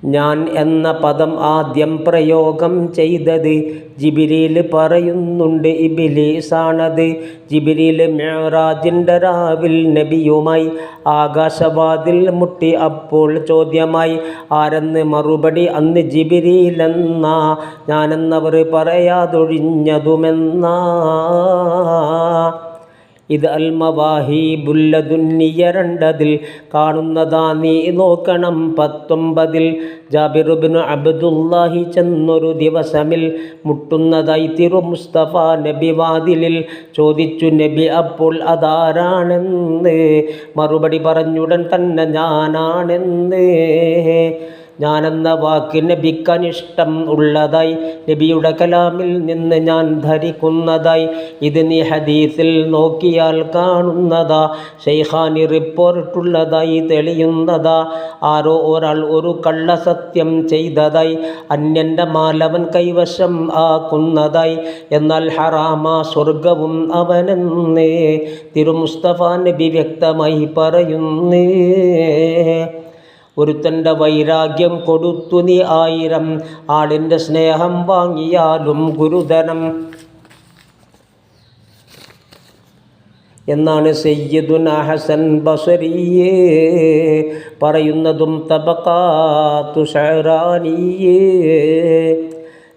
ഞാൻ എന്ന പദം ആദ്യം പ്രയോഗം ചെയ്തത് ജിബ്രീൽ പറയുന്നുണ്ട് ഇബ്ലീസാണത്. ജിബ്രീൽ മിഅ്റാജിൻ്റെ രാവിൽ നബിയുമായി ആകാശവാതിൽ മുട്ടി. അപ്പോൾ ചോദ്യമായി ആരെന്ന് മറുപടി അന്ന് ജിബ്രീലെന്നാ. ഞാനെന്നവർ പറയാതൊഴിഞ്ഞതുമെന്നാ. ഇത് അൽ മവാഹിബുൽ ലദുന്നിയ രണ്ടതിൽ കാണുന്നതാ നീ നോക്കണം 19. ജാബിർ ഇബ്നു അബ്ദുല്ലാഹി ചെന്നൊരു ദിവസമിൽ മുട്ടുന്നതായി തിരു മുസ്തഫ നബി വാതിലിൽ. ചോദിച്ചു നബി അപ്പോൾ അതാരാണെന്ന്. മറുപടി പറഞ്ഞുടൻ തന്നെ ഞാനാണെന്ന്. ഞാനെന്ന വാക്ക് നബിക്കനിഷ്ടം ഉള്ളതായി നബിയുടെ കലാമിൽ നിന്ന് ഞാൻ ധരിക്കുന്നതായി. ഇത് നീ ഹദീസിൽ നോക്കിയാൽ കാണുന്നതാ. ശൈഖാനി റിപ്പോർട്ടുള്ളതായി തെളിയുന്നതാ. ആരോ ഒരാൾ ഒരു കള്ളസത്യം ചെയ്തതായി അന്യൻ്റെ മാലവൻ കൈവശം ആക്കുന്നതായി. എന്നാൽ ഹറാമാ സ്വർഗവും അവനെന്ന് തിരുമുസ്തഫ നബി വ്യക്തമായി പറയുന്നേ. ഒരുത്തൻ്റെ വൈരാഗ്യം കൊടുത്തു നീ 1000 ആളിൻ്റെ സ്നേഹം വാങ്ങിയാലും ഗുരുതരം എന്നാണ് സയ്യിദുനാ ഹസൻ ബസരിയേ പറയുന്നതും തബഖാത്തു ശഅറാനിയേ.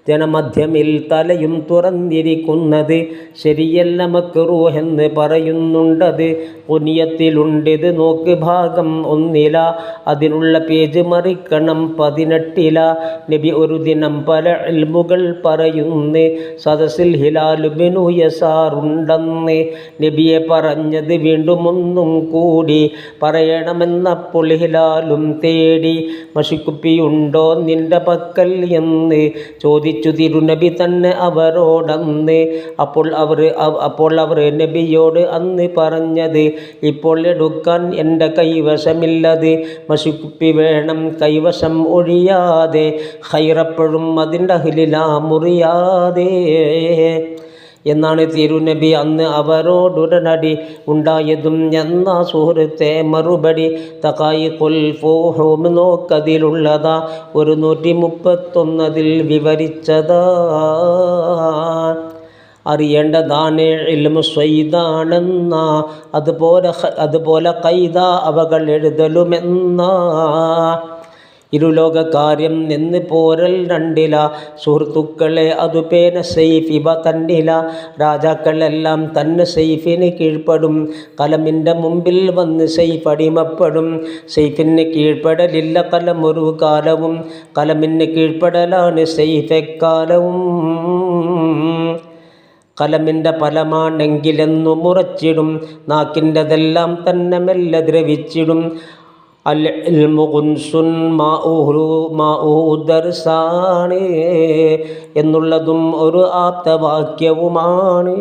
ജനമധ്യമിൽ തലയും തുറന്നിരിക്കുന്നത് ശരിയല്ല മക്റൂഹെന്ന് പറയുന്നുണ്ടത്. പുനിയത്തിലുണ്ടിത് നോക്ക് ഭാഗം 1 അതിനുള്ള പേജ് മറിക്കണം 18. നബി ഒരു ദിനം പല ഇൽമുകൾ പറയുന്നു. സദസ്സിൽ ഹിലാൽ ഇബ്നു യസാറുണ്ടെന്ന്. നബിയെ പറഞ്ഞത് വീണ്ടും ഒന്നും കൂടി പറയണമെന്നപ്പോൾ ഹിലാലും തേടി. മഷിക്കുപ്പിയുണ്ടോ നിന്റെ പക്കൽ എന്ന് ചോദിച്ചു തിരുനബി തന്നെ അവരോടന്ന്. അപ്പോൾ അവർ നബിയോട് അന്ന് പറഞ്ഞത് ഇപ്പോൾ എടുക്കാൻ എൻ്റെ കൈവശമില്ലത്. മഷിക്കുപ്പി വേണം കൈവശം ഒഴിയാതെ. ഖൈറപ്പോഴും അതിൻ്റെ അഹ്ലിലാ മുറിയാതെ എന്നാണ് തിരുനബി അന്ന് അവരോടുടനടി ഉണ്ടായതും എന്ന സുഹൃത്തെ മറുപടി. തഖായിഖുൽ ഫുഹൂം നോക്കതിലുള്ളതാ 131 വിവരിച്ചതാ. അറിയേണ്ടതാണ് ഇൽമു സ്വൈദാണെന്ന. അതുപോലെ ഖൈദ അവകൾ എഴുതലുമെന്ന. ഇരുലോക കാര്യം നിന്ന് പോരൽ 2. സുഹൃത്തുക്കളെ അതു പേന സെയ്ഫ് ഇവ തന്നില. രാജാക്കളെല്ലാം തന്നെ സെയ്ഫിന് കീഴ്പ്പെടും. കലമിൻ്റെ മുമ്പിൽ വന്ന് സെയ്ഫ് അടിമപ്പെടും. സെയ്ഫിന് കീഴ്പ്പെടലില്ല കലമൊരു കാലവും. കലമിന് കീഴ്പ്പെടലാണ് സെയ്ഫ് എക്കാലവും. കലമിൻ്റെ ഫലമാണെങ്കിലെന്നു മുറച്ചിടും. നാക്കിൻ്റെതെല്ലാം തന്നെ മെല്ലെ ദ്രവിച്ചിടും. അൽ ഇൽമു ഖുൻസുൻ മാഉഹു ദർസാണ് എന്നുള്ളതും ഒരു ആപ്തവാക്യവുമാണ്.